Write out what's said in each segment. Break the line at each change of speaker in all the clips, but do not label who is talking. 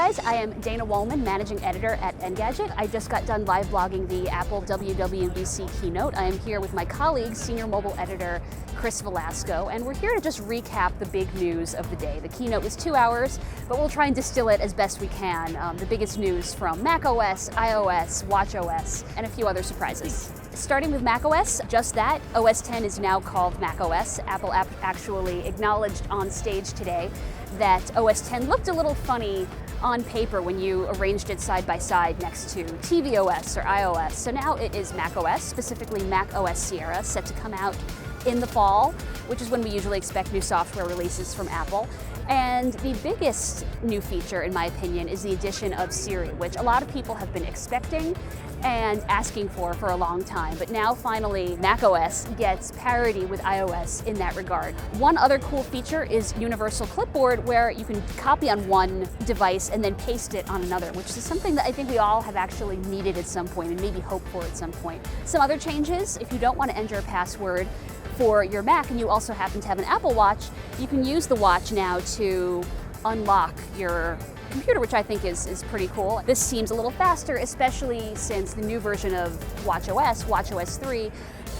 guys, I am Dana Wollman, Managing Editor at Engadget. I just got done live blogging the Apple WWDC keynote. I am here with my colleague, Senior Mobile Editor Chris Velasco, and we're here to just recap the big news of the day. The keynote was 2 hours, but we'll try and distill it as best we can. The biggest news from macOS, iOS, watchOS, and a few other surprises. Starting with macOS, just that, OS X is now called macOS. Apple actually acknowledged on stage today that OS X looked a little funny on paper when you arranged it side by side next to TVOS or iOS. So now it is macOS, specifically macOS Sierra, set to come out in the fall, which is when we usually expect new software releases from Apple. And the biggest new feature, in my opinion, is the addition of Siri, which a lot of people have been expecting and asking for a long time. But now finally, macOS gets parity with iOS in that regard. One other cool feature is Universal Clipboard, where you can copy on one device and then paste it on another, which is something that I think we all have actually needed at some point and maybe hoped for at some point. Some other changes: if you don't want to enter a password for your Mac and you also happen to have an Apple Watch, you can use the watch now to unlock your computer, which I think is pretty cool. This seems a little faster, especially since the new version of watchOS, watchOS 3,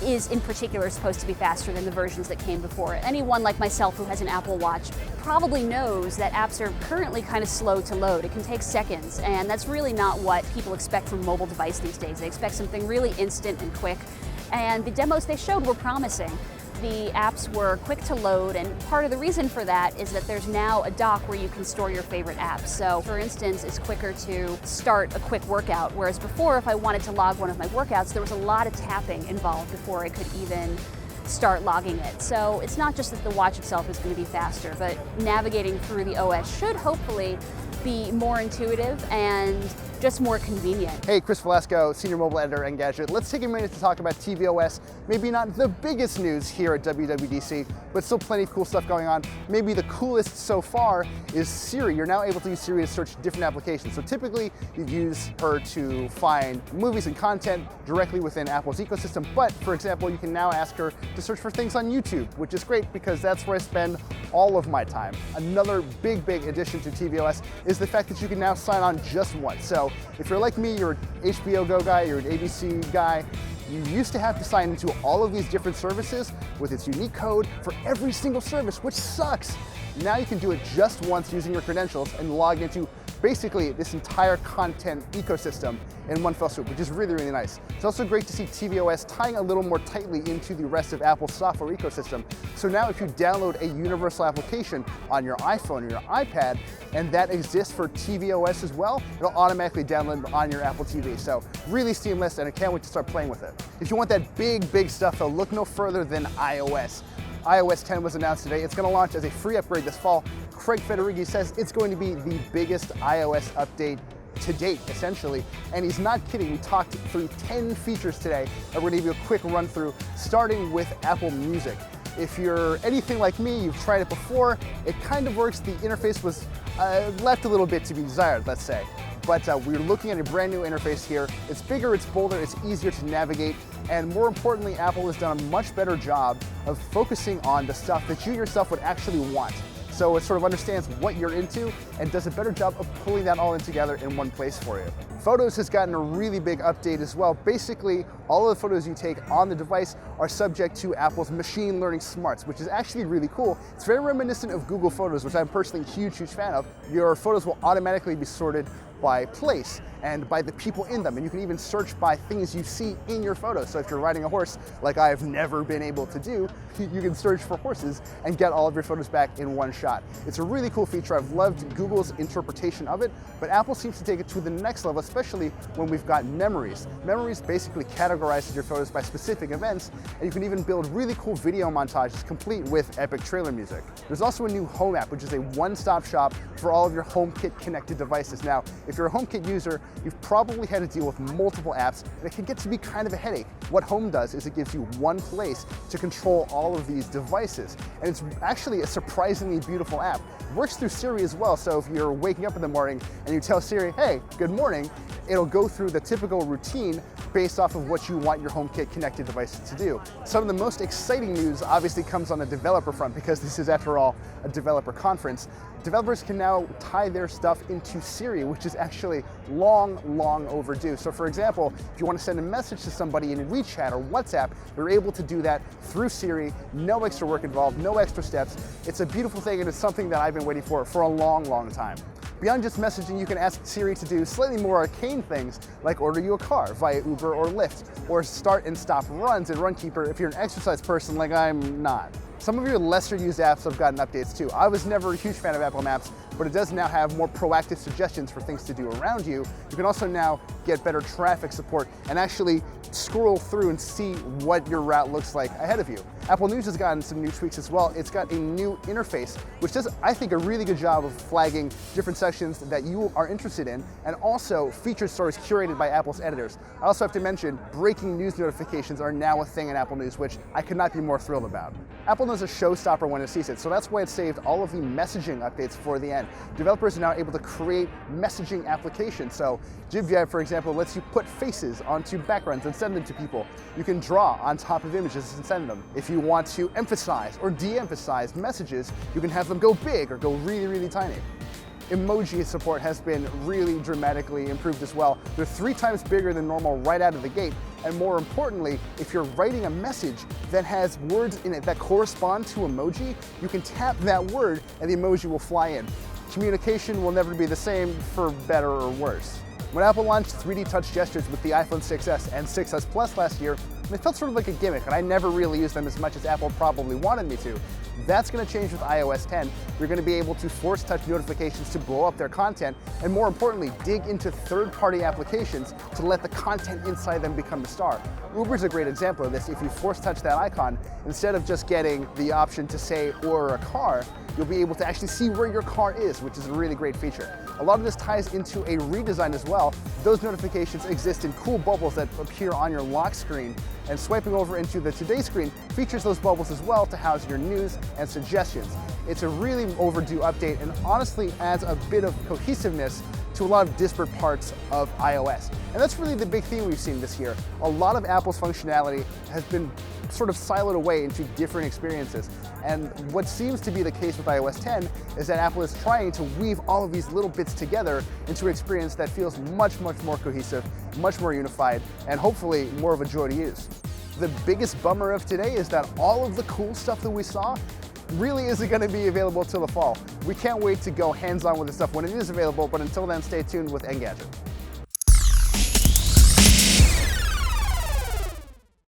is in particular supposed to be faster than the versions that came before it. Anyone like myself who has an Apple Watch probably knows that apps are currently kind of slow to load. It can take seconds, and that's really not what people expect from a mobile device these days. They expect something really instant and quick, and the demos they showed were promising. The apps were quick to load, and part of the reason for that is that there's now a dock where you can store your favorite apps. So for instance, it's quicker to start a quick workout, whereas before, if I wanted to log one of my workouts, there was a lot of tapping involved before I could even start logging it. So it's not just that the watch itself is going to be faster, but navigating through the OS should hopefully be more intuitive and just more convenient.
Hey, Chris Velasco, Senior Mobile Editor at Engadget. Let's take a minute to talk about tvOS. Maybe not the biggest news here at WWDC, but still plenty of cool stuff going on. Maybe the coolest so far is Siri. You're now able to use Siri to search different applications. So typically, you'd use her to find movies and content directly within Apple's ecosystem. But for example, you can now ask her to search for things on YouTube, which is great because that's where I spend all of my time. Another big addition to tvOS is the fact that you can now sign on just once. So if you're like me, you're an HBO Go guy, you're an ABC guy, you used to have to sign into all of these different services with its unique code for every single service, which sucks. Now you can do it just once using your credentials and log into basically this entire content ecosystem in one fell swoop, which is really nice. It's also great to see tvOS tying a little more tightly into the rest of Apple's software ecosystem. So now if you download a universal application on your iPhone or your iPad, and that exists for tvOS as well, it'll automatically download on your Apple TV. So really seamless, and I can't wait to start playing with it. If you want that big stuff, though, look no further than iOS. iOS 10 was announced today. It's going to launch as a free upgrade this fall. Craig Federighi says it's going to be the biggest iOS update to date, essentially. And he's not kidding. We talked through 10 features today that we're going to give you a quick run through, starting with Apple Music. If you're anything like me, you've tried it before, it kind of works. The interface was left a little bit to be desired, let's say. But we're looking at a brand new interface here. It's bigger, it's bolder, it's easier to navigate, and more importantly, Apple has done a much better job of focusing on the stuff that you yourself would actually want. So it sort of understands what you're into and does a better job of pulling that all in together in one place for you. Photos has gotten a really big update as well. Basically, all of the photos you take on the device are subject to Apple's machine learning smarts, which is actually really cool. It's very reminiscent of Google Photos, which I'm personally a huge fan of. Your photos will automatically be sorted by place and by the people in them. And you can even search by things you see in your photos. So if you're riding a horse, like I have never been able to do, you can search for horses and get all of your photos back in one shot. It's a really cool feature. I've loved Google's interpretation of it, but Apple seems to take it to the next level, especially when we've got memories. Memories basically categorizes your photos by specific events, and you can even build really cool video montages complete with epic trailer music. There's also a new Home app, which is a one-stop shop for all of your HomeKit connected devices. Now, if you're a HomeKit user, you've probably had to deal with multiple apps, and it can get to be kind of a headache. What Home does is it gives you one place to control all of these devices, and it's actually a surprisingly beautiful app. It works through Siri as well, so if you're waking up in the morning and you tell Siri, hey, good morning, it'll go through the typical routine based off of what you want your HomeKit connected devices to do. Some of the most exciting news obviously comes on the developer front, because this is, after all, a developer conference. Developers can now tie their stuff into Siri, which is actually long overdue. So for example, if you want to send a message to somebody in WeChat or WhatsApp, you're able to do that through Siri, no extra work involved, no extra steps. It's a beautiful thing, and it's something that I've been waiting for a long time. Beyond just messaging, you can ask Siri to do slightly more arcane things, like order you a car via Uber or Lyft, or start and stop runs in Runkeeper if you're an exercise person like I'm not. Some of your lesser used apps have gotten updates too. I was never a huge fan of Apple Maps, but it does now have more proactive suggestions for things to do around you. You can also now get better traffic support and actually scroll through and see what your route looks like ahead of you. Apple News has gotten some new tweaks as well. It's got a new interface, which does, I think, a really good job of flagging different sections that you are interested in, and also featured stories curated by Apple's editors. I also have to mention, breaking news notifications are now a thing in Apple News, which I could not be more thrilled about. Apple knows a showstopper when it sees it, so that's why it saved all of the messaging updates for the end. Developers are now able to create messaging applications. So GIVYAB, for example, lets you put faces onto backgrounds and send them to people. You can draw on top of images and send them. If you want to emphasize or de-emphasize messages, you can have them go big or go really tiny. Emoji support has been really dramatically improved as well. They're 3 times bigger than normal right out of the gate. And more importantly, if you're writing a message that has words in it that correspond to emoji, you can tap that word and the emoji will fly in. Communication will never be the same, for better or worse. When Apple launched 3D touch gestures with the iPhone 6s and 6s Plus last year, it felt sort of like a gimmick, and I never really used them as much as Apple probably wanted me to. That's going to change with iOS 10. You're going to be able to force touch notifications to blow up their content, and more importantly, dig into third-party applications to let the content inside them become the star. Uber's a great example of this. If you force touch that icon, instead of just getting the option to say order a car, you'll be able to actually see where your car is, which is a really great feature. A lot of this ties into a redesign as well. Those notifications exist in cool bubbles that appear on your lock screen, and swiping over into the Today screen features those bubbles as well to house your news and suggestions. It's a really overdue update, and honestly adds a bit of cohesiveness to a lot of disparate parts of iOS. And that's really the big theme we've seen this year. A lot of Apple's functionality has been sort of siloed away into different experiences. And what seems to be the case with iOS 10 is that Apple is trying to weave all of these little bits together into an experience that feels much more cohesive, much more unified, and hopefully more of a joy to use. The biggest bummer of today is that all of the cool stuff that we saw really isn't going to be available till the fall. We can't wait to go hands-on with the stuff when it is available, but until then, stay tuned with Engadget.